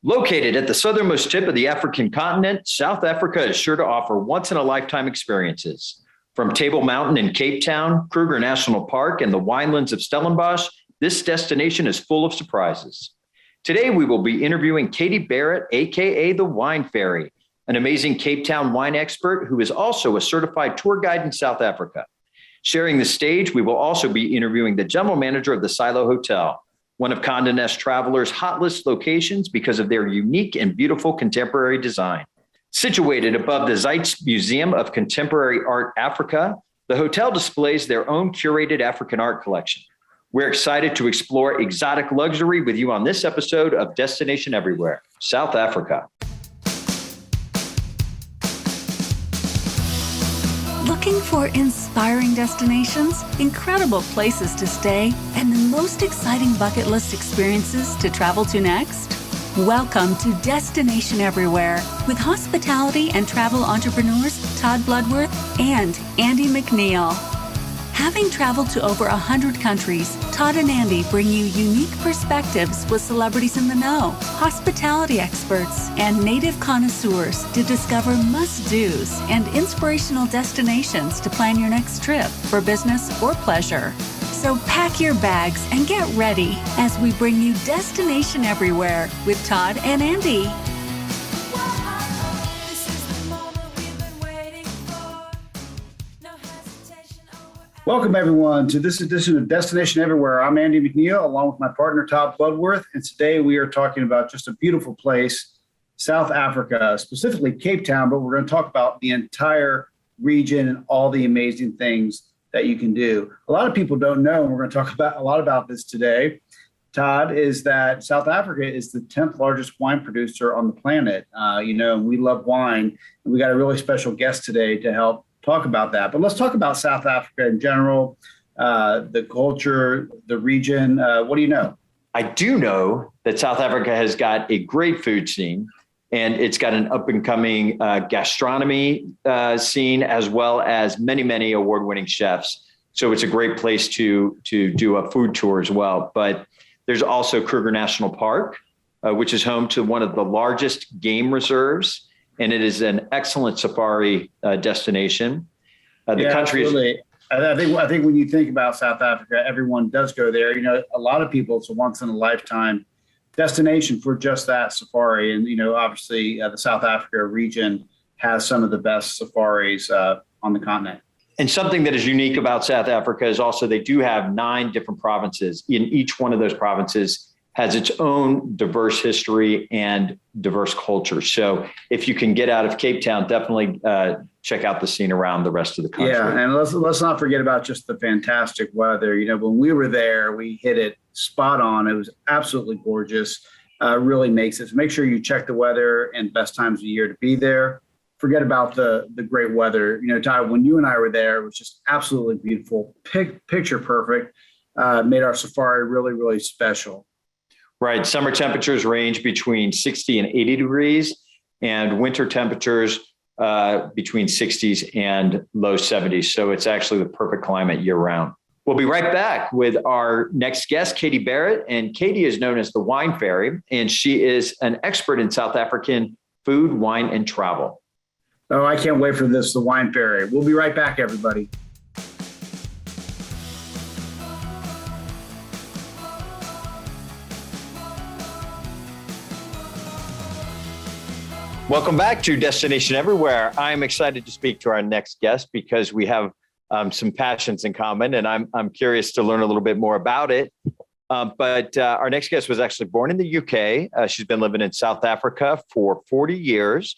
Located at the southernmost tip of the African continent, South Africa is sure to offer once-in-a-lifetime experiences. From Table Mountain in Cape Town, Kruger National Park, and the winelands of Stellenbosch, this destination is full of surprises. Today, we will be interviewing Katie Barratt, aka the Wine Fairy, an amazing Cape Town wine expert who is also a certified tour guide in South Africa. Sharing the stage, we will also be interviewing the general manager of the Silo Hotel, one of Condé Nast Traveler's hot list locations because of their unique and beautiful contemporary design. Situated above the Zeitz Museum of Contemporary Art Africa, the hotel displays their own curated African art collection. We're excited to explore exotic luxury with you on this episode of Destination Everywhere, South Africa. Looking for inspiring destinations, incredible places to stay, and the most exciting bucket list experiences to travel to next? Welcome to Destination Everywhere with hospitality and travel entrepreneurs Todd Bludworth and Andy McNeill. Having traveled to over 100 countries, Todd and Andy bring you unique perspectives with celebrities in the know, hospitality experts, and native connoisseurs to discover must-dos and inspirational destinations to plan your next trip for business or pleasure. So pack your bags and get ready as we bring you Destination Everywhere with Todd and Andy. Welcome, everyone, to this edition of Destination Everywhere. I'm Andy McNeill, along with my partner, Todd Bludworth, and today we are talking about just a beautiful place, South Africa, specifically Cape Town, but we're going to talk about the entire region and all the amazing things that you can do. A lot of people don't know, and we're going to talk about a lot about this today, Todd, is that South Africa is the 10th largest wine producer on the planet. We love wine, and we got a really special guest today to help talk about that. But let's talk about South Africa in general, the culture, the region. What do you know? I do know that South Africa has got a great food scene, and it's got an up-and-coming gastronomy scene, as well as many, many award-winning chefs. So it's a great place to do a food tour as well. But there's also Kruger National Park, which is home to one of the largest game reserves, and it is an excellent safari destination. Absolutely. I think when you think about South Africa, everyone does go there. A lot of people, it's a once in a lifetime destination for just that safari. And, obviously the South Africa region has some of the best safaris on the continent. And something that is unique about South Africa is also they do have 9 different provinces. In each one of those provinces has its own diverse history and diverse culture. So if you can get out of Cape Town, definitely check out the scene around the rest of the country. Yeah, and let's not forget about just the fantastic weather. When we were there, we hit it spot on. It was absolutely gorgeous. Really makes it. So make sure you check the weather and best times of year to be there. Forget about the great weather. Todd, when you and I were there, it was just absolutely beautiful, picture perfect. Made our safari really, really special. Right. Summer temperatures range between 60 and 80 degrees, and winter temperatures between 60s and low 70s. So it's actually the perfect climate year round. We'll be right back with our next guest, Katie Barratt. And Katie is known as the Wine Fairy, and she is an expert in South African food, wine, and travel. Oh, I can't wait for this, the Wine Fairy. We'll be right back, everybody. Welcome back to Destination Everywhere. I'm excited to speak to our next guest because we have some passions in common, and I'm curious to learn a little bit more about it. But our next guest was actually born in the UK. She's been living in South Africa for 40 years.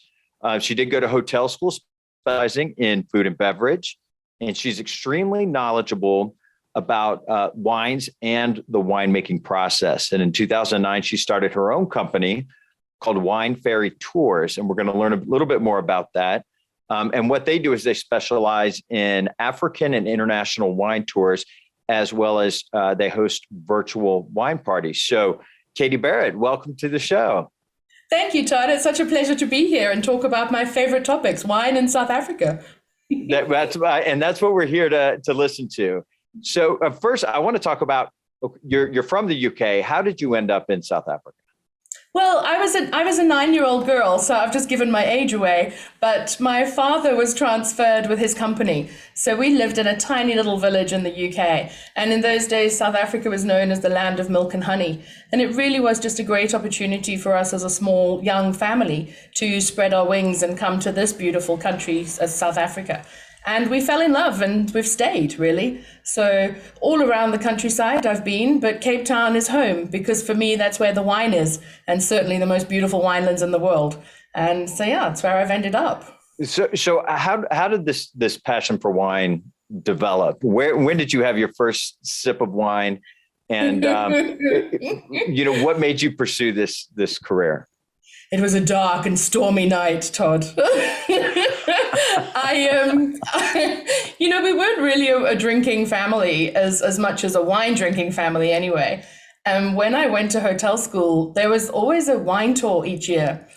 She did go to hotel school, specializing in food and beverage, and she's extremely knowledgeable about wines and the winemaking process. And in 2009, she started her own company called Wine Fairy Tours, and we're going to learn a little bit more about that. And what they do is they specialize in African and international wine tours, as well as they host virtual wine parties. So, Katie Barratt, welcome to the show. Thank you, Todd. It's such a pleasure to be here and talk about my favorite topics, wine in South Africa. That's what we're here to listen to. So first, I want to talk about, you're from the UK. How did you end up in South Africa? Well, I was a 9-year-old girl, so I've just given my age away. But my father was transferred with his company, so we lived in a tiny little village in the UK. And in those days, South Africa was known as the land of milk and honey, and it really was just a great opportunity for us as a small young family to spread our wings and come to this beautiful country as South Africa. And we fell in love and we've stayed, really. So all around the countryside I've been, but Cape Town is home because for me, that's where the wine is, and certainly the most beautiful winelands in the world. And so, yeah, that's where I've ended up. So how did this passion for wine develop? When did you have your first sip of wine? And, what made you pursue this career? It was a dark and stormy night, Todd. We weren't really a drinking family as much as a wine drinking family anyway. And when I went to hotel school, there was always a wine tour each year.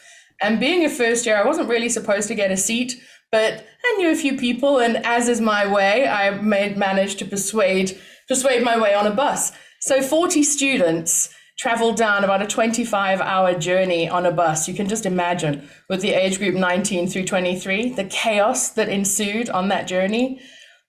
And being a first year, I wasn't really supposed to get a seat, but I knew a few people. And as is my way, I managed to persuade my way on a bus. So 40 students traveled down about a 25-hour journey on a bus. You can just imagine, with the age group 19 through 23, the chaos that ensued on that journey.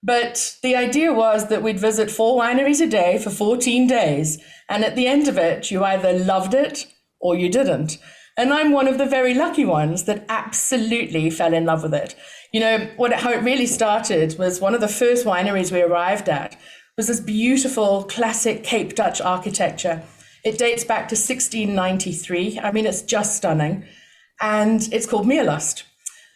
But the idea was that we'd visit 4 wineries a day for 14 days. And at the end of it, you either loved it or you didn't. And I'm one of the very lucky ones that absolutely fell in love with it. How it really started was one of the first wineries we arrived at was this beautiful classic Cape Dutch architecture. It dates back to 1693. I mean, it's just stunning. And it's called Meerlust.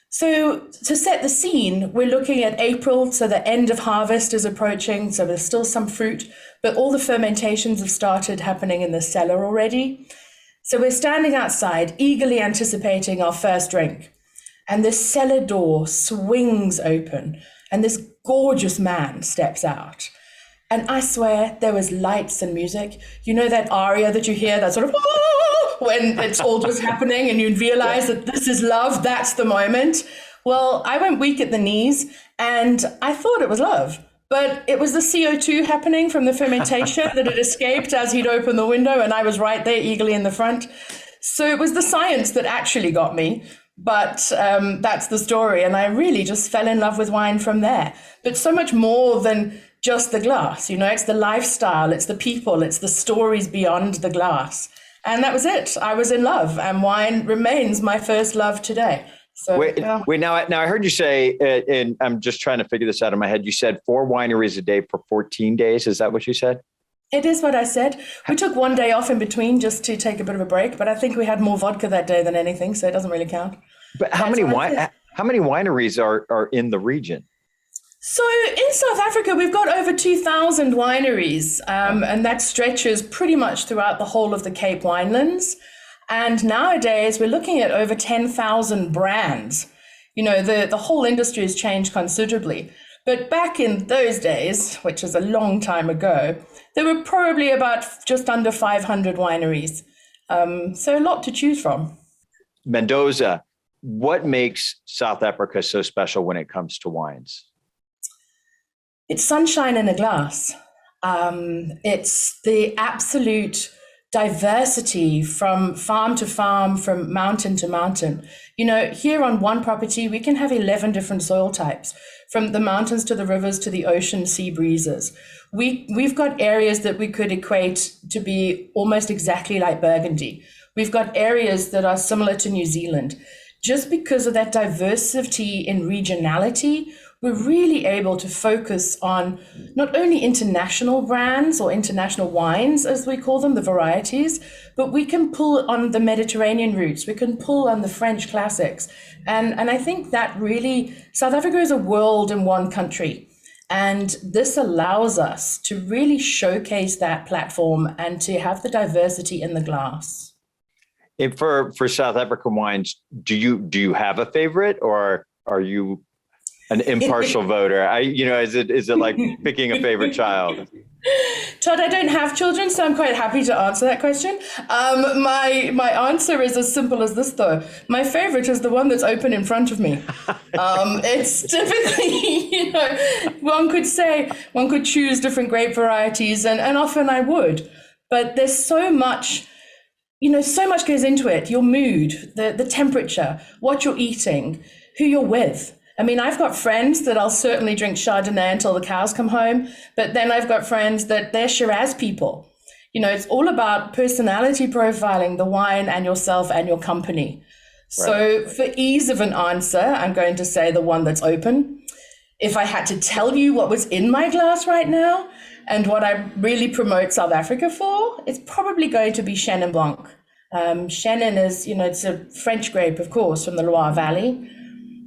So to set the scene, we're looking at April, so the end of harvest is approaching, so there's still some fruit, but all the fermentations have started happening in the cellar already. So we're standing outside, eagerly anticipating our first drink. And the cellar door swings open, and this gorgeous man steps out. And I swear there was lights and music. You know that aria that you hear, that sort of, when it's all just happening and you realize that this is love, that's the moment. Well, I went weak at the knees and I thought it was love, but it was the CO2 happening from the fermentation that had escaped as he'd opened the window, and I was right there eagerly in the front. So it was the science that actually got me. But that's the story. And I really just fell in love with wine from there. But so much more than just the glass, it's the lifestyle, it's the people, it's the stories beyond the glass. And that was it. I was in love, and wine remains my first love today. So wait, now I heard you say, and I'm just trying to figure this out in my head. You said 4 wineries a day for 14 days. Is that what you said? It is what I said. We took one day off in between just to take a bit of a break, but I think we had more vodka that day than anything, so it doesn't really count. But how many wineries are in the region? So in South Africa, we've got over 2,000 wineries, and that stretches pretty much throughout the whole of the Cape Winelands. And nowadays, we're looking at over 10,000 brands. The whole industry has changed considerably. But back in those days, which is a long time ago, there were probably about just under 500 wineries. So a lot to choose from. Mendoza, what makes South Africa so special when it comes to wines? It's sunshine in a glass. It's the absolute diversity from farm to farm, from mountain to mountain. Here on one property, we can have 11 different soil types, from the mountains to the rivers to the ocean sea breezes. We've got areas that we could equate to be almost exactly like Burgundy. We've got areas that are similar to New Zealand. Just because of that diversity in regionality, we're really able to focus on not only international brands or international wines, as we call them, the varieties, but we can pull on the Mediterranean roots. We can pull on the French classics. And I think that really, South Africa is a world in one country. And this allows us to really showcase that platform and to have the diversity in the glass. And for South African wines, do you have a favorite, or are you an impartial voter? Is it like picking a favorite child? Todd, I don't have children, so I'm quite happy to answer that question. My answer is as simple as this, though. My favorite is the one that's open in front of me. It's typically, one could choose different grape varieties, and often I would. But there's so much, so much goes into it. Your mood, the temperature, what you're eating, who you're with. I mean, I've got friends that I'll certainly drink Chardonnay until the cows come home, but then I've got friends that they're Shiraz people. It's all about personality profiling the wine and yourself and your company. Right. So for ease of an answer, I'm going to say the one that's open. If I had to tell you what was in my glass right now and what I really promote South Africa for, it's probably going to be Chenin Blanc. Chenin is, it's a French grape, of course, from the Loire Valley.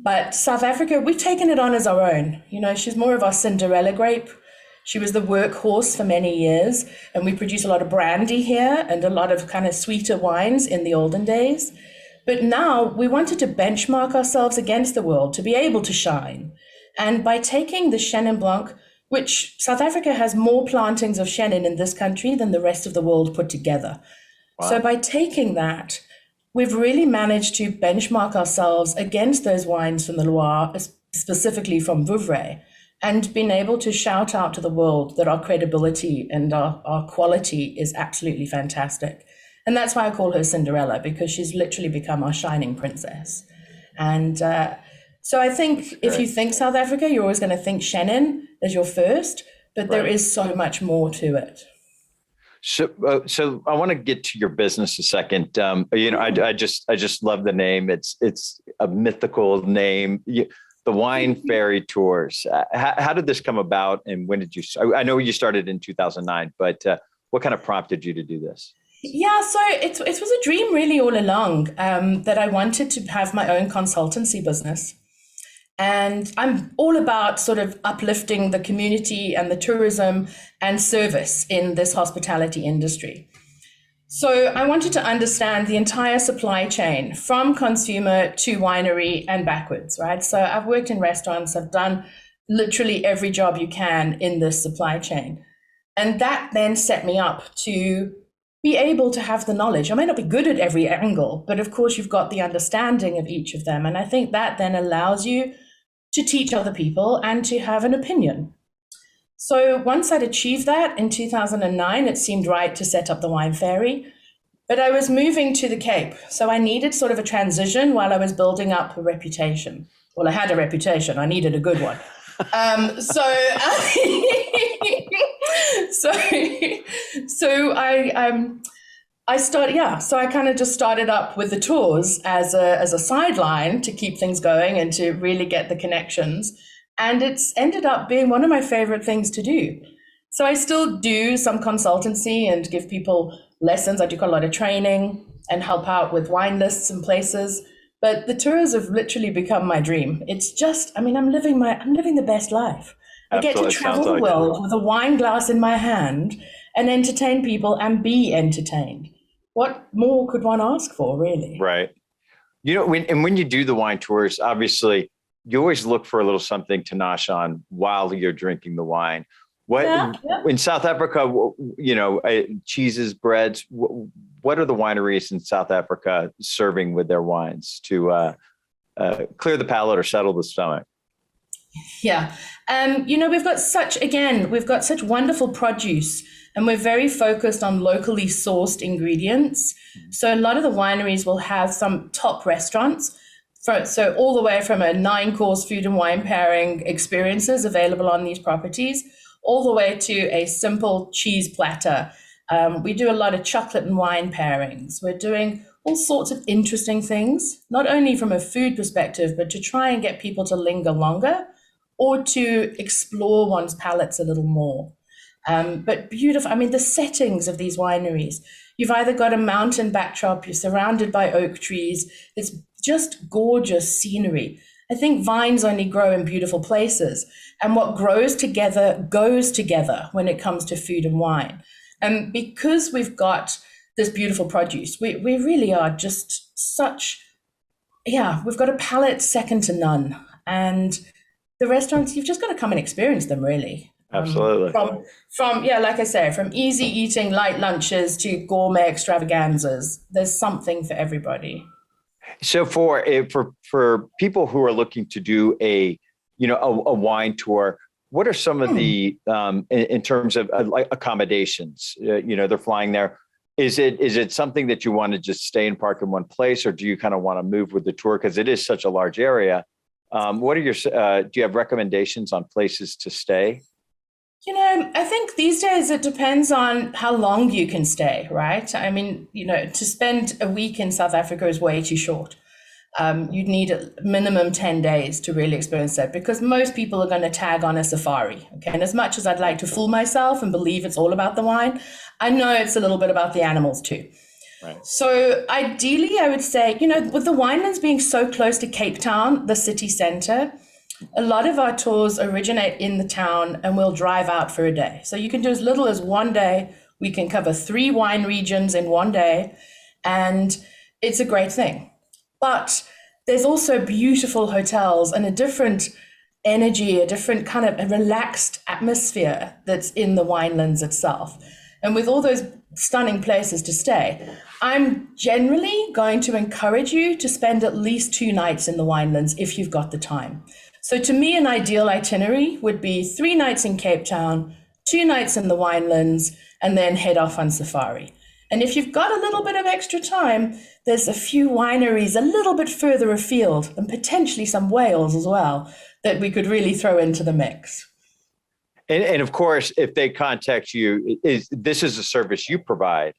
But South Africa, we've taken it on as our own. She's more of our Cinderella grape. She was the workhorse for many years. And we produce a lot of brandy here and a lot of kind of sweeter wines in the olden days. But now we wanted to benchmark ourselves against the world to be able to shine. And by taking the Chenin Blanc, which South Africa has more plantings of Chenin in this country than the rest of the world put together. Wow. So by taking that, we've really managed to benchmark ourselves against those wines from the Loire, specifically from Vouvray, and been able to shout out to the world that our credibility and our quality is absolutely fantastic. And that's why I call her Cinderella, because she's literally become our shining princess. And so I think if you think South Africa, you're always going to think Chenin as your first, but there is so much more to it. So I want to get to your business a second. I just love the name. It's a mythical name. The Wine Ferry Tours. How did this come about, and when did you? I know you started in 2009, but what kind of prompted you to do this? Yeah, so it was a dream really all along that I wanted to have my own consultancy business. And I'm all about sort of uplifting the community and the tourism and service in this hospitality industry. So I wanted to understand the entire supply chain from consumer to winery and backwards, right? So I've worked in restaurants, I've done literally every job you can in this supply chain. And that then set me up to be able to have the knowledge. I may not be good at every angle, but of course you've got the understanding of each of them. And I think that then allows you to teach other people and to have an opinion. So once I'd achieved that in 2009, it seemed right to set up the Wine Ferry. But I was moving to the Cape, so I needed sort of a transition while I was building up a reputation. Well, I had a reputation, I needed a good one. So I kind of just started up with the tours as a sideline to keep things going and to really get the connections. And it's ended up being one of my favorite things to do. So I still do some consultancy and give people lessons. I do quite a lot of training and help out with wine lists and places. But the tours have literally become my dream. It's just, I'm living the best life. I get to travel the world with a wine glass in my hand and entertain people and be entertained. What more could one ask for, really? Right. When you do the wine tours, obviously, you always look for a little something to nosh on while you're drinking the wine. In South Africa, cheeses, breads, what are the wineries in South Africa serving with their wines to clear the palate or settle the stomach? Yeah. We've got such wonderful produce, and we're very focused on locally sourced ingredients. So a lot of the wineries will have some top restaurants. So all the way from a 9-course food and wine pairing experiences available on these properties, all the way to a simple cheese platter. We do a lot of chocolate and wine pairings. We're doing all sorts of interesting things, not only from a food perspective, but to try and get people to linger longer or to explore one's palates a little more. But beautiful, the settings of these wineries. You've either got a mountain backdrop, you're surrounded by oak trees. It's just gorgeous scenery. I think vines only grow in beautiful places. And what grows together goes together when it comes to food and wine. And because we've got this beautiful produce, we really are just we've got a palate second to none. And the restaurants, you've just got to come and experience them, really. Absolutely. From like I say, from easy eating light lunches to gourmet extravaganzas, there's something for everybody. So for people who are looking to do a wine tour, what are some of the in terms of like accommodations? They're flying there. Is it something that you want to just stay and park in one place, or do you kind of want to move with the tour? Because it is such a large area. What are your, do you have recommendations on places to stay? I think these days it depends on how long you can stay, right? I mean, to spend a week in South Africa is way too short. You'd need a minimum 10 days to really experience that, because most people are going to tag on a safari. Okay. And as much as I'd like to fool myself and believe it's all about the wine, I know it's a little bit about the animals too. Right. So ideally, I would say, with the winelands being so close to Cape Town, the city center, a lot of our tours originate in the town and we'll drive out for a day. So you can do as little as one day. We can cover 3 wine regions in one day, and it's a great thing. But there's also beautiful hotels and a different energy, a different kind of a relaxed atmosphere that's in the winelands itself. And with all those stunning places to stay, I'm generally going to encourage you to spend at least 2 nights in the winelands if you've got the time. So to me, an ideal itinerary would be 3 nights in Cape Town, 2 nights in the winelands, and then head off on safari. And if you've got a little bit of extra time, there's a few wineries a little bit further afield, and potentially some whales as well, that we could really throw into the mix. And of course, if they contact you, this is a service you provide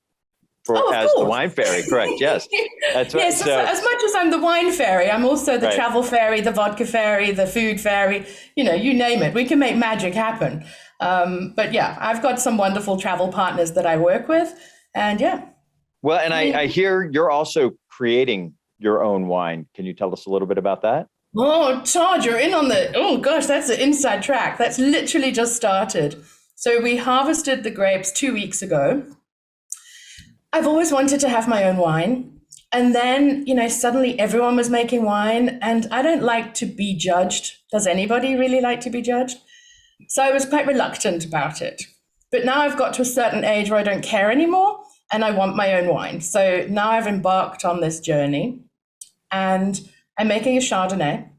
as the wine fairy, correct? Yes. That's right. Yes, so as much as I'm the wine fairy, I'm also the travel fairy, the vodka fairy, the food fairy, you name it. We can make magic happen. But yeah, I've got some wonderful travel partners that I work with. And yeah. Well, and I hear you're also creating your own wine. Can you tell us a little bit about that? Oh, Todd, you're in on oh gosh, that's an inside track. That's literally just started. So we harvested the grapes 2 weeks ago. I've always wanted to have my own wine. And then, suddenly everyone was making wine, and I don't like to be judged. Does anybody really like to be judged? So I was quite reluctant about it. But now I've got to a certain age where I don't care anymore, and I want my own wine. So now I've embarked on this journey, and I'm making a Chardonnay.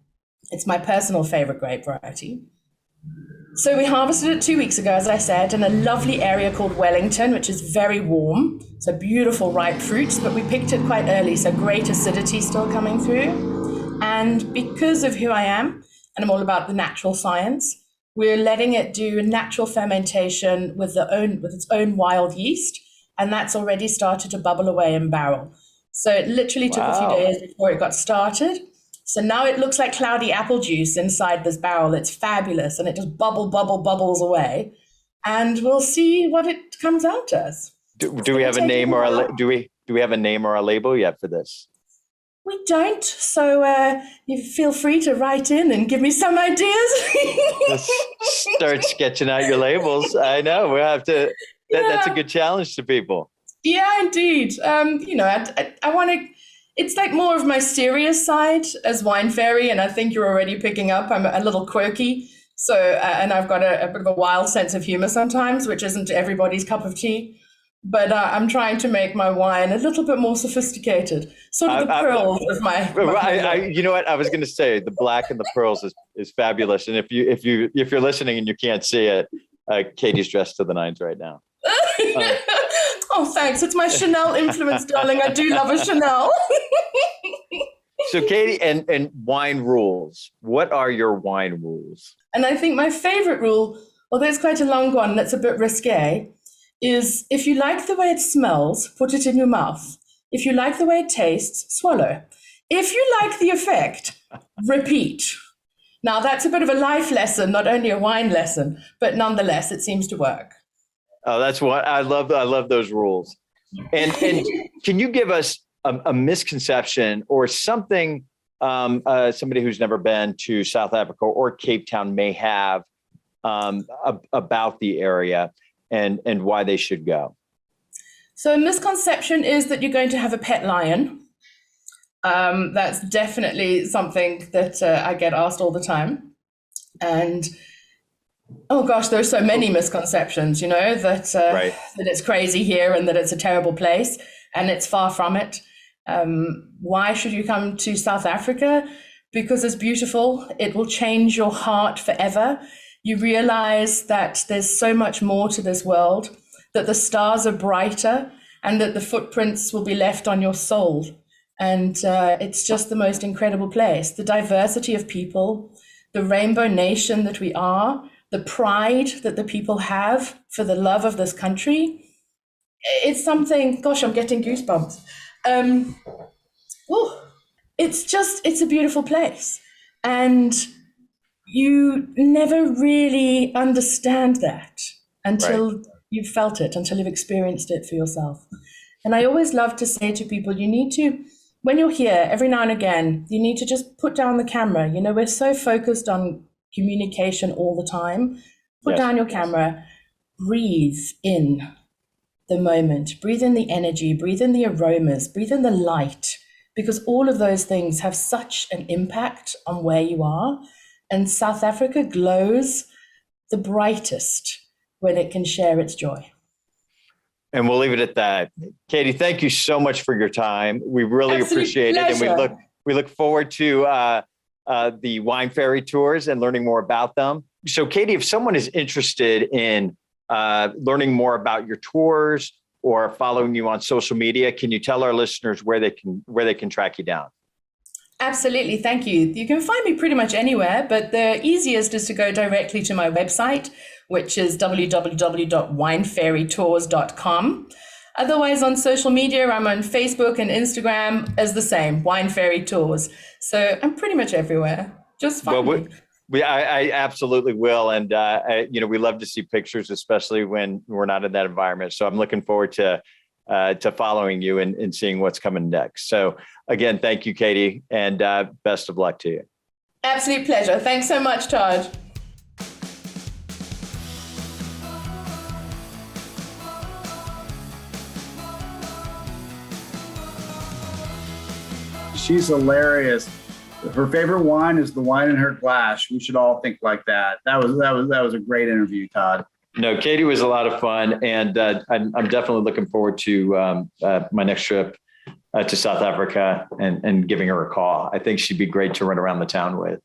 It's my personal favorite grape variety. So we harvested it 2 weeks ago, as I said, in a lovely area called Wellington, which is very warm. So beautiful ripe fruits, but we picked it quite early, so great acidity still coming through. And because of who I am, and I'm all about the natural science, we're letting it do natural fermentation with its own wild yeast, and that's already started to bubble away in barrel. So it literally took a few days before it got started. So now it looks like cloudy apple juice inside this barrel. It's fabulous, and it just bubbles away, and we'll see what it comes out as. Do we have a name or do we have a name or a label yet for this? We don't. So you feel free to write in and give me some ideas. Let's start sketching out your labels. I know we'll have to. That's a good challenge to people. Yeah, indeed. I want to. It's like more of my serious side as wine fairy, and I think you're already picking up. I'm a little quirky, so and I've got a bit of a wild sense of humor sometimes, which isn't everybody's cup of tea. But I'm trying to make my wine a little bit more sophisticated, sort of the pearls of my. You know what I was going to say? The black and the pearls is fabulous, and if you're listening and you can't see it, Katie's dressed to the nines right now. Oh, thanks. It's my Chanel influence, darling. I do love a Chanel. So, Katie, and wine rules. What are your wine rules? And I think my favorite rule, although it's quite a long one that's a bit risque, is if you like the way it smells, put it in your mouth. If you like the way it tastes, swallow. If you like the effect, repeat. Now, that's a bit of a life lesson, not only a wine lesson, but nonetheless, it seems to work. Oh, that's what I love. I love those rules. And can you give us a misconception or something somebody who's never been to South Africa or Cape Town may have about the area and why they should go? So a misconception is that you're going to have a pet lion. That's definitely something that I get asked all the time. And oh gosh, there's so many misconceptions, that that it's crazy here and that it's a terrible place, and it's far from it. Why should you come to South Africa? Because it's beautiful. It will change your heart forever. You realize that there's so much more to this world, that the stars are brighter, and that the footprints will be left on your soul. And it's just the most incredible place. The diversity of people, the rainbow nation that we are, the pride that the people have for the love of this country. It's something, gosh, I'm getting goosebumps. It's a beautiful place. And you never really understand that until you've felt it, until you've experienced it for yourself. And I always love to say to people, you need to, when you're here, every now and again, you need to just put down the camera. You know, we're so focused on communication all the time. Put down your camera, breathe in the moment, breathe in the energy, breathe in the aromas, breathe in the light, because all of those things have such an impact on where you are. And South Africa glows the brightest when it can share its joy. And we'll leave it at that. Katie, thank you so much for your time. We really appreciate it. And we look forward to the Wine Ferry tours and learning more about them. So Katie, if someone is interested in learning more about your tours or following you on social media, can you tell our listeners where they can track you down? Absolutely. Thank you. You can find me pretty much anywhere, but the easiest is to go directly to my website, which is www.wineferrytours.com. Otherwise, on social media, I'm on Facebook and Instagram as the same, Wine Ferry Tours. So I'm pretty much everywhere. Just find me. I absolutely will. And, we love to see pictures, especially when we're not in that environment. So I'm looking forward to following you and seeing what's coming next. So again, thank you, Katie, and best of luck to you. Absolute pleasure. Thanks so much, Todd. She's hilarious. Her favorite wine is the wine in her glass. We should all think like that. That was a great interview, Todd. No, Katie was a lot of fun, and I'm definitely looking forward to my next trip to South Africa and giving her a call. I think she'd be great to run around the town with.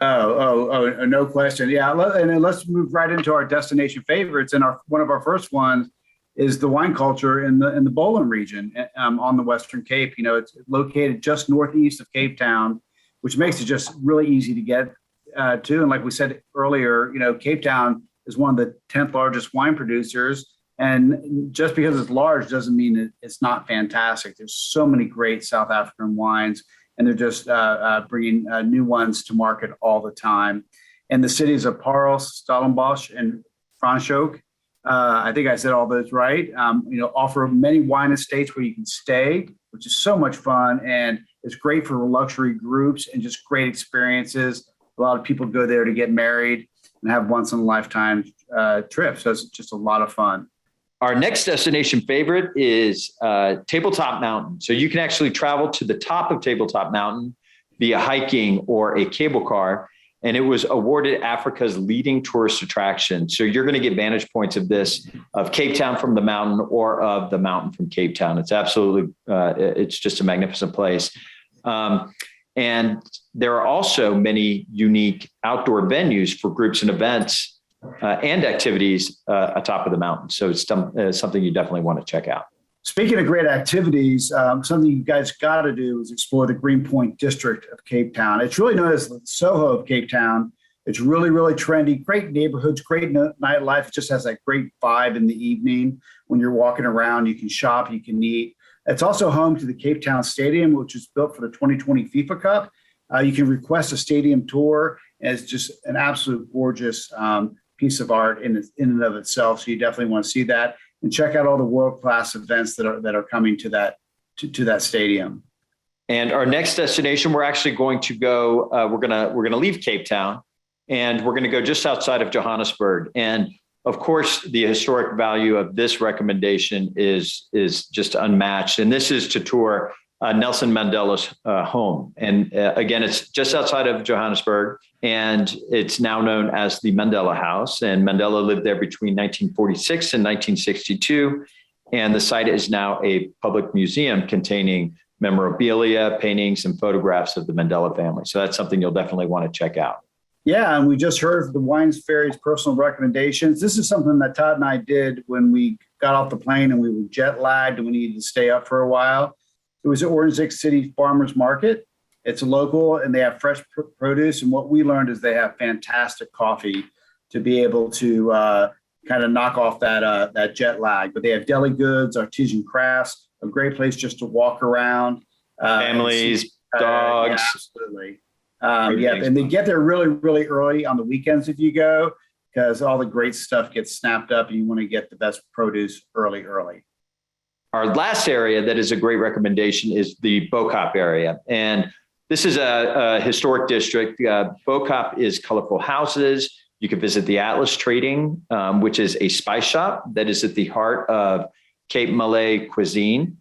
Oh, no question. Yeah, and then let's move right into our destination favorites. And one of our first ones is the wine culture in the Boland region on the Western Cape. You know, it's located just northeast of Cape Town, which makes it just really easy to get to. And like we said earlier, you know, Cape Town is one of the 10th largest wine producers. And just because it's large doesn't mean it's not fantastic. There's so many great South African wines, and they're just bringing new ones to market all the time. And the cities of Paarl, Stellenbosch, and Franschhoek, I think I said all those right, offer many wine estates where you can stay, which is so much fun. And it's great for luxury groups and just great experiences. A lot of people go there to get married and have once in a lifetime trips. So it's just a lot of fun. Our next destination favorite is Tabletop Mountain. So you can actually travel to the top of Tabletop Mountain via hiking or a cable car. And it was awarded Africa's leading tourist attraction. So you're going to get vantage points of Cape Town from the mountain or of the mountain from Cape Town. It's absolutely, it's just a magnificent place. And there are also many unique outdoor venues for groups and events and activities atop of the mountain. So it's something you definitely want to check out. Speaking of great activities, something you guys got to do is explore the Greenpoint district of Cape Town. It's really known as the Soho of Cape Town. It's really, really trendy, great neighborhoods, great nightlife. It just has that great vibe in the evening. When you're walking around, you can shop, you can eat. It's also home to the Cape Town Stadium, which was built for the 2020 FIFA Cup. You can request a stadium tour. And it's just an absolute gorgeous piece of art in and of itself. So you definitely want to see that and check out all the world-class events that are coming to that stadium. And our next destination, we're actually going to go. We're gonna leave Cape Town, and we're gonna go just outside of Johannesburg. And of course, the historic value of this recommendation is just unmatched. And this is to tour Nelson Mandela's home. And again, it's just outside of Johannesburg, and it's now known as the Mandela House. And Mandela lived there between 1946 and 1962. And the site is now a public museum containing memorabilia, paintings, and photographs of the Mandela family. So that's something you'll definitely want to check out. Yeah, and we just heard of the Wine Ferry's personal recommendations. This is something that Todd and I did when we got off the plane and we were jet lagged and we needed to stay up for a while. It was at Orange City Farmers Market. It's local and they have fresh produce. And what we learned is they have fantastic coffee to be able to kind of knock off that jet lag. But they have deli goods, artisan crafts, a great place just to walk around. Families, dogs. Yeah, absolutely. And they get there really, really early on the weekends if you go, because all the great stuff gets snapped up and you want to get the best produce early. Our last area that is a great recommendation is the Bo-Kaap area. And this is a historic district. Bo-Kaap is colorful houses. You can visit the Atlas Trading, which is a spice shop that is at the heart of Cape Malay cuisine.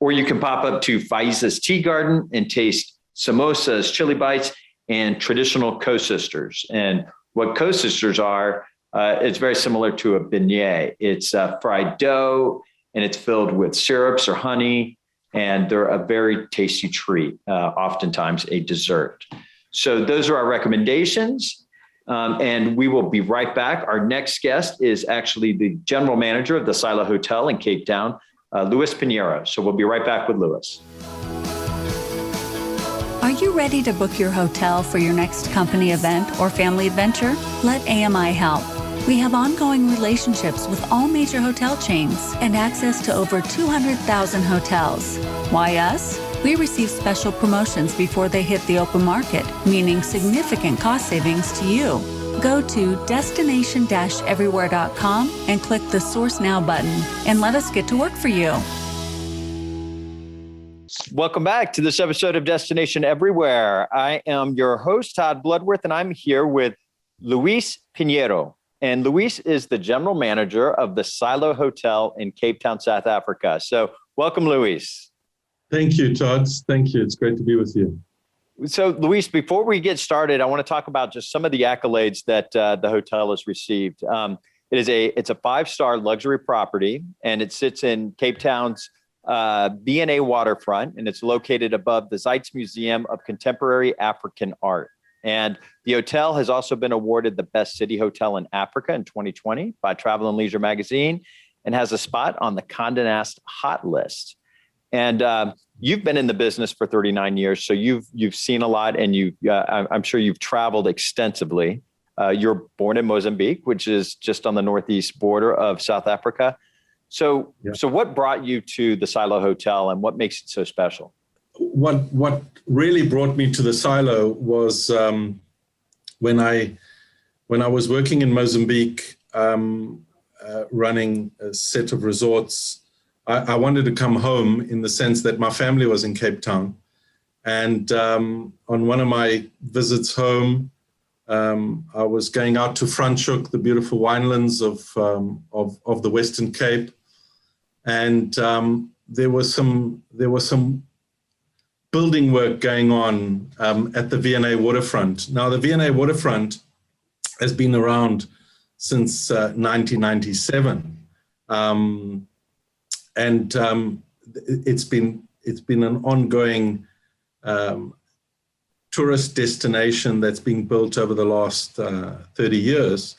Or you can pop up to Faiza's Tea Garden and taste samosas, chili bites, and traditional co-sisters. And what co-sisters are, it's very similar to a beignet. It's fried dough, and it's filled with syrups or honey, and they're a very tasty treat, oftentimes a dessert. So those are our recommendations, and we will be right back. Our next guest is actually the general manager of the Silo Hotel in Cape Town, Luis Pinheiro. So we'll be right back with Luis. Are you ready to book your hotel for your next company event or family adventure? Let AMI help. We have ongoing relationships with all major hotel chains and access to over 200,000 hotels. Why us? We receive special promotions before they hit the open market, meaning significant cost savings to you. Go to destination-everywhere.com and click the Source Now button and let us get to work for you. Welcome back to this episode of Destination Everywhere. I am your host, Todd Bludworth, and I'm here with Luis Pinheiro. And Luis is the general manager of the Silo Hotel in Cape Town, South Africa. So welcome, Luis. Thank you, Todd. Thank you. It's great to be with you. So, Luis, before we get started, I want to talk about just some of the accolades that the hotel has received. It's a 5-star luxury property, and it sits in Cape Town's V&A waterfront, and it's located above the Zeitz Museum of Contemporary African Art. And the hotel has also been awarded the Best City Hotel in Africa in 2020 by Travel and Leisure magazine, and has a spot on the Condé Nast Hot List. And you've been in the business for 39 years, so you've seen a lot, and I'm sure you've traveled extensively. You're born in Mozambique, which is just on the northeast border of South Africa. So what brought you to the Silo Hotel, and what makes it so special? What really brought me to the Silo was when I was working in Mozambique, running a set of resorts. I wanted to come home in the sense that my family was in Cape Town, and on one of my visits home, I was going out to Franschhoek, the beautiful winelands of the Western Cape, and there was some building work going on at the V&A waterfront. Now, the V&A waterfront has been around since 1997, and it's been an ongoing tourist destination that's been built over the last 30 years.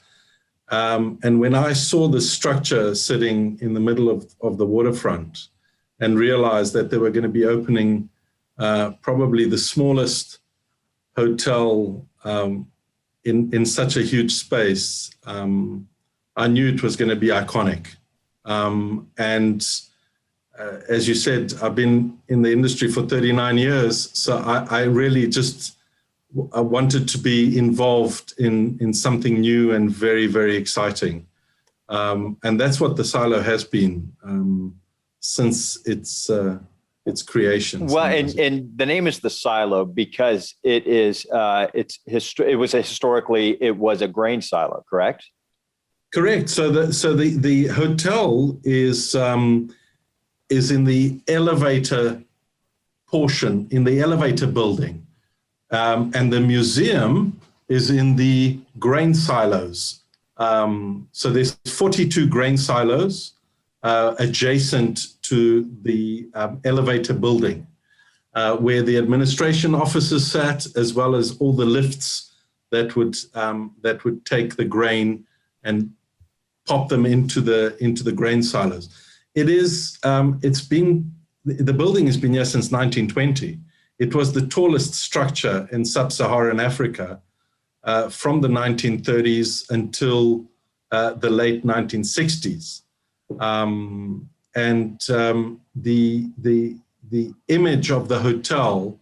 And when I saw the structure sitting in the middle of the waterfront and realized that they were going to be opening probably the smallest hotel in such a huge space, I knew it was going to be iconic. As you said, I've been in the industry for 39 years, so I really I wanted to be involved in something new and very, very exciting. And that's what the Silo has been since its creation. Well, and the name is the Silo because it was a grain silo, correct? Correct. So the hotel is in the elevator portion, in the elevator building. And the museum is in the grain silos. So there's 42 grain silos adjacent to the elevator building, where the administration offices sat, as well as all the lifts that would take the grain and pop them into the grain silos. The building has been here since 1920. It was the tallest structure in sub-Saharan Africa from the 1930s until the late 1960s. The image of the hotel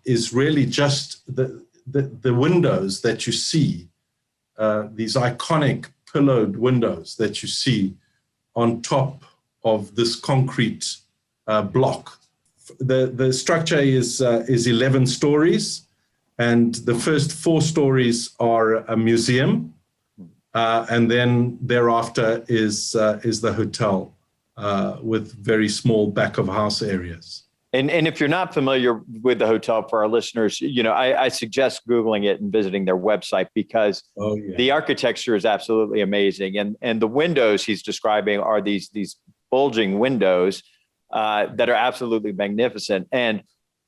is really just the windows that you see, these iconic pillowed windows that you see on top of this concrete block. The structure is 11 stories, and the first 4 stories are a museum, and then thereafter is the hotel with very small back of house areas. And if you're not familiar with the hotel, for our listeners, I suggest Googling it and visiting their website, because the architecture is absolutely amazing. And the windows he's describing are these bulging windows that are absolutely magnificent. And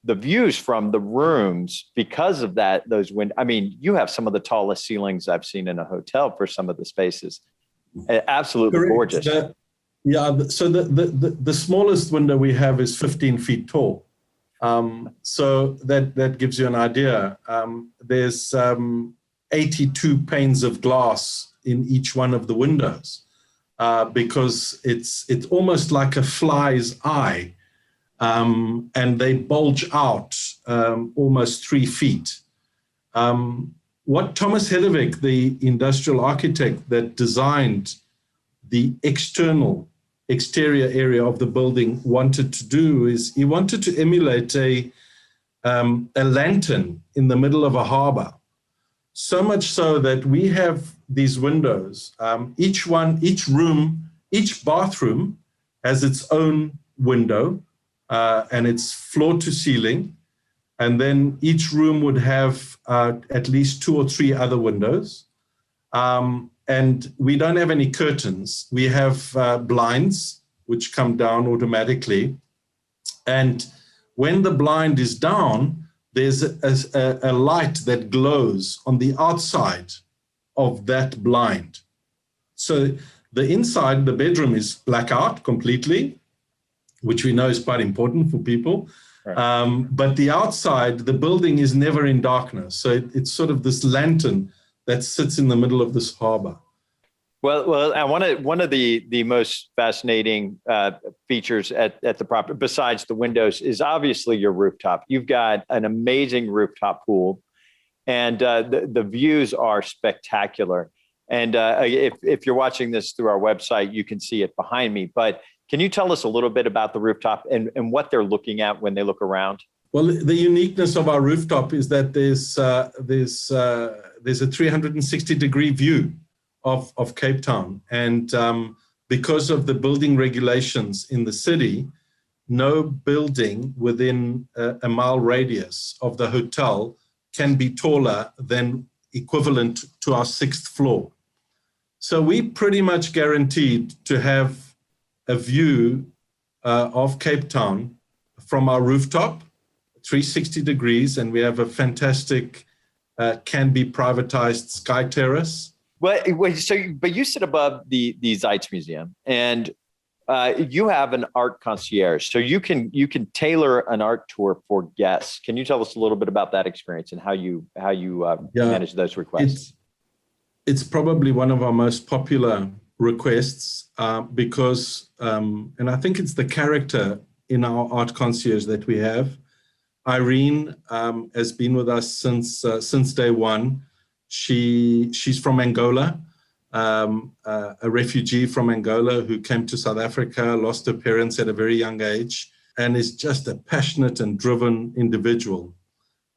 the views from the rooms, because of those windows, I mean, you have some of the tallest ceilings I've seen in a hotel for some of the spaces. Absolutely gorgeous. So the smallest window we have is 15 feet tall. So that gives you an idea. There's 82 panes of glass in each one of the windows, because it's almost like a fly's eye, and they bulge out almost 3 feet. What Thomas Hedevig, the industrial architect that designed the exterior area of the building, wanted to do is he wanted to emulate a lantern in the middle of a harbor. So much so that we have these windows. Each room, each bathroom has its own window, and it's floor to ceiling. And then each room would have at least 2 or 3 other windows. And we don't have any curtains. We have blinds, which come down automatically. And when the blind is down, there's a light that glows on the outside of that blind. So the inside, the bedroom is blackout completely, which we know is quite important for people. Right. But the outside, the building is never in darkness. So it's sort of this lantern that sits in the middle of this harbor. Well, one of the most fascinating features at the property, besides the windows, is obviously your rooftop. You've got an amazing rooftop pool, and the views are spectacular. And if you're watching this through our website, you can see it behind me. But can you tell us a little bit about the rooftop and what they're looking at when they look around? Well, the uniqueness of our rooftop is that there's a 360-degree view of Cape Town. And because of the building regulations in the city, no building within a mile radius of the hotel can be taller than equivalent to our 6th floor. So we pretty much guaranteed to have a view of Cape Town from our rooftop, 360 degrees, and we have a fantastic can be privatized sky terrace. But you sit above the Zeitz Museum, and you have an art concierge. So you can tailor an art tour for guests. Can you tell us a little bit about that experience and how you manage those requests? It's probably one of our most popular requests because, and I think it's the character in our art concierge that we have. Irene has been with us since day one. She's from Angola, a refugee from Angola who came to South Africa, lost her parents at a very young age, and is just a passionate and driven individual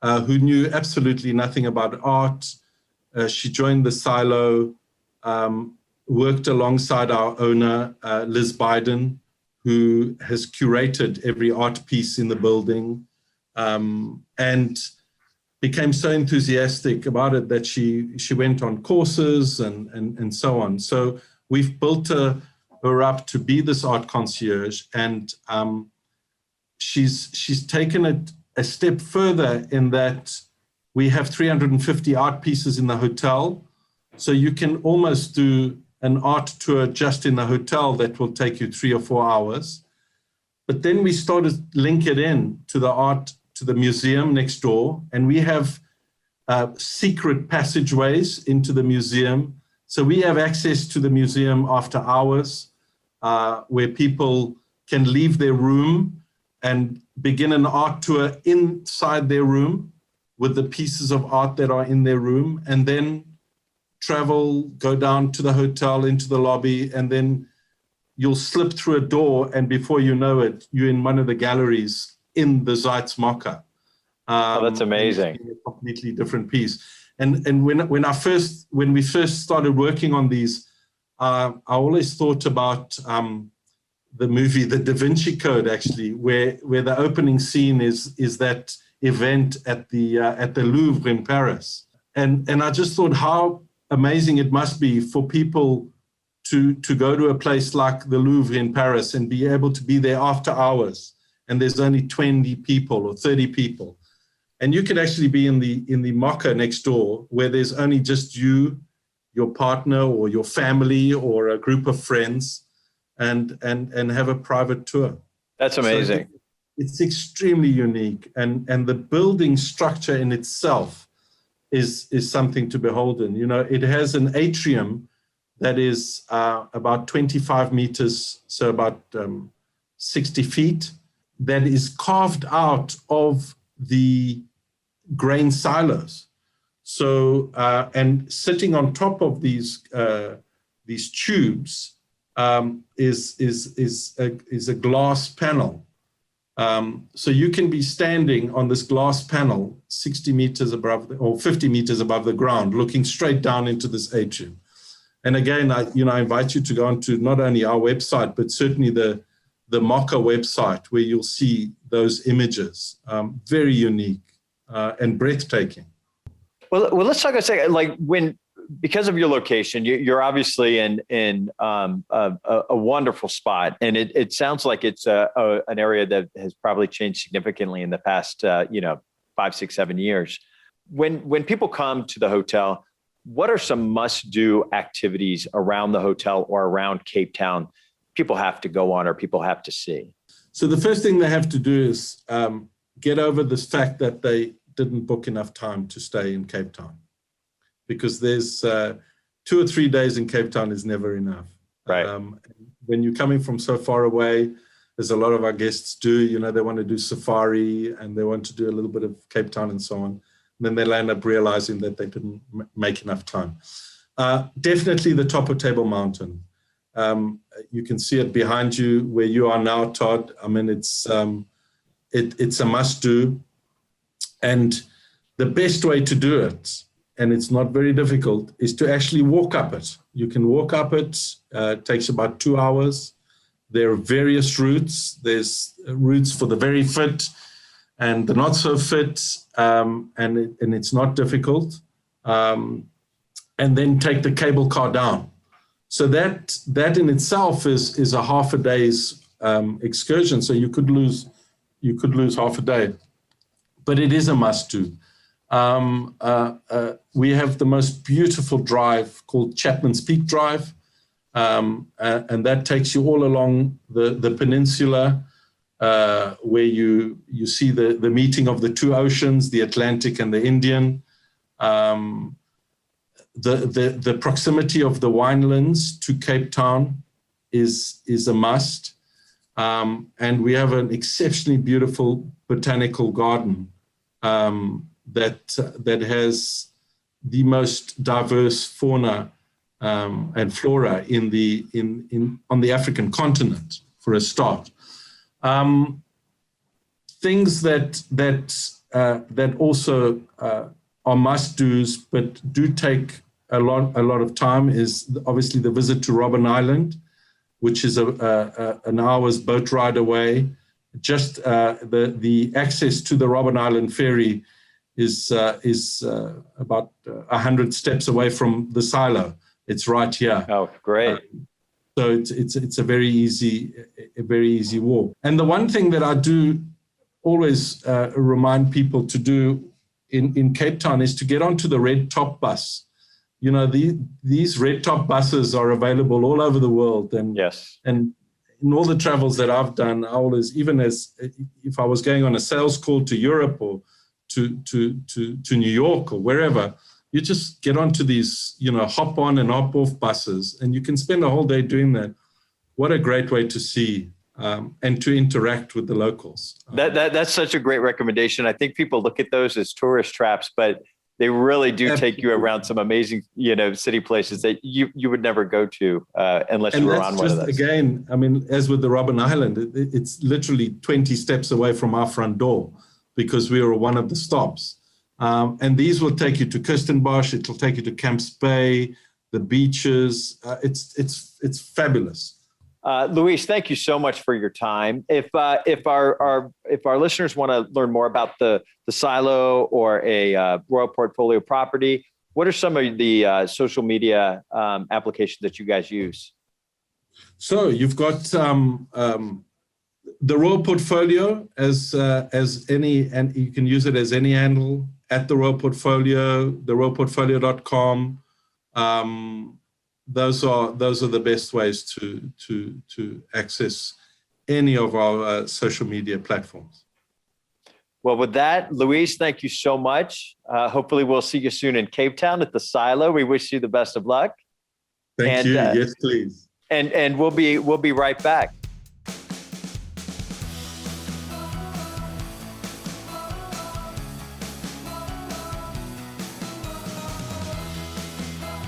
who knew absolutely nothing about art. She joined the silo, worked alongside our owner, Liz Biden, who has curated every art piece in the building, and became so enthusiastic about it that she went on courses and so on. So we've built her up to be this art concierge, and she's taken it a step further in that we have 350 art pieces in the hotel. So you can almost do an art tour just in the hotel that will take you 3 or 4 hours. But then we started to link it in to the museum next door, and we have secret passageways into the museum. So we have access to the museum after hours, where people can leave their room and begin an art tour inside their room with the pieces of art that are in their room, and then travel, go down to the hotel, into the lobby, and then you'll slip through a door, and before you know it, you're in one of the galleries in the Zeitz Mocker. That's amazing. A completely different piece. And when we first started working on these, I always thought about the movie The Da Vinci Code, actually, where the opening scene is that event at the Louvre in Paris. And I just thought how amazing it must be for people to go to a place like the Louvre in Paris and be able to be there after hours, and there's only 20 people or 30 people. And you could actually be in the Mocker next door, where there's only just you, your partner, or your family, or a group of friends, and have a private tour. That's amazing. So it's extremely unique, and the building structure in itself is something to behold in. You know, it has an atrium that is about 25 meters, so about 60 feet, that is carved out of the grain silos. So, and sitting on top of these tubes is a glass panel. So you can be standing on this glass panel 60 meters above or 50 meters above the ground, looking straight down into this atrium. And again, I invite you to go onto not only our website, but certainly the Mocker website, where you'll see those images. Very unique and breathtaking. Well, let's talk a second. Like because of your location, you're obviously in a wonderful spot, and it sounds like it's an area that has probably changed significantly in the past 5, 6, 7 years. When people come to the hotel, what are some must-do activities around the hotel or around Cape Town people have to go on or people have to see? So the first thing they have to do is get over this fact that they didn't book enough time to stay in Cape Town, because there's 2 or 3 days in Cape Town is never enough. Right. When you're coming from so far away, as a lot of our guests do, they want to do safari and they want to do a little bit of Cape Town and so on. Then they'll end up realizing that they didn't make enough time. Definitely the top of Table Mountain. You can see it behind you where you are now, Todd. I mean, it's a must-do. And the best way to do it, and it's not very difficult, is to actually walk up it. You can walk up it. It takes about 2 hours. There are various routes. There's routes for the very fit and the not so fit, and it's not difficult. And then take the cable car down. So that in itself is a half a day's excursion. So you could lose half a day, but it is a must-do. We have the most beautiful drive called Chapman's Peak Drive, and that takes you all along the peninsula, where you see the meeting of the two oceans, the Atlantic and the Indian. The proximity of the winelands to Cape Town is a must. And we have an exceptionally beautiful botanical garden that has the most diverse fauna and flora on the African continent, for a start. Things that also are must-dos, but do take a lot of time, is obviously the visit to Robben Island, which is an hour's boat ride away. Just the access to the Robben Island ferry is about 100 steps away from the silo. It's right here. Oh, great! So it's a very easy walk. And the one thing that I do always remind people to do in Cape Town is to get onto the Red Top bus these red top buses are available all over the world. And yes. And in all the travels that I've done, I always, even as if I was going on a sales call to Europe or to New York or wherever, you just get onto these, hop on and hop off buses, and you can spend a whole day doing that. What a great way to see and to interact with the locals. That's such a great recommendation. I think people look at those as tourist traps, but they really do take you around some amazing, city places that you would never go to unless you were on one of those. Again, I mean, as with the Robben Island, it's literally 20 steps away from our front door because we were one of the stops. And these will take you to Kirstenbosch. It'll take you to Camps Bay, the beaches. It's fabulous. Luis, thank you so much for your time. If our listeners want to learn more about the silo or a Royal Portfolio property, what are some of the social media applications that you guys use? So you've got the Royal Portfolio as any, and you can use it as any handle at the Royal Portfolio, theroyalportfolio.com. Those are the best ways to access any of our social media platforms. Well, with that, Luis, thank you so much. Hopefully we'll see you soon in Cape Town at the Silo. We wish you the best of luck. Thank you. Yes, please. And we'll be right back.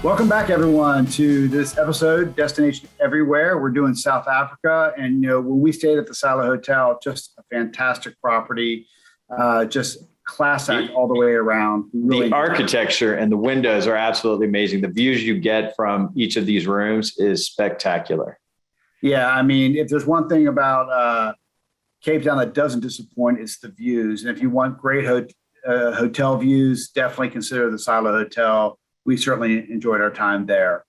Welcome back, everyone, to this episode, Destination Everywhere. We're doing South Africa. And, when we stayed at the Silo Hotel, just a fantastic property, just class act all the way around. Really the architecture and the windows are absolutely amazing. The views you get from each of these rooms is spectacular. Yeah, I mean, if there's one thing about Cape Town that doesn't disappoint, it's the views. And if you want great hotel views, definitely consider the Silo Hotel. We certainly enjoyed our time there.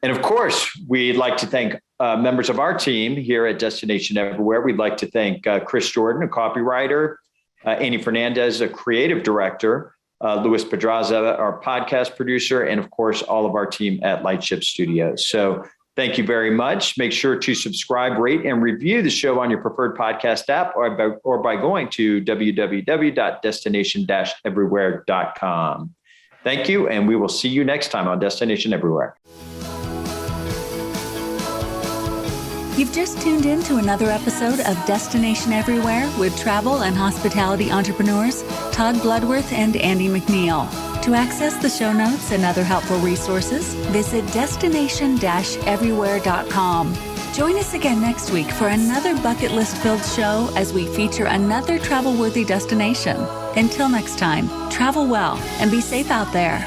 And of course, we'd like to thank members of our team here at Destination Everywhere. We'd like to thank Chris Jordan, a copywriter, Annie Fernandez, a creative director, Luis Pedraza, our podcast producer, and of course, all of our team at Lightship Studios. So thank you very much. Make sure to subscribe, rate, and review the show on your preferred podcast app or by going to www.destination-everywhere.com. Thank you, and we will see you next time on Destination Everywhere. You've just tuned in to another episode of Destination Everywhere with travel and hospitality entrepreneurs Todd Bludworth and Andy McNeill. To access the show notes and other helpful resources, visit destination-everywhere.com. Join us again next week for another bucket list-filled show as we feature another travel-worthy destination. Until next time, travel well and be safe out there.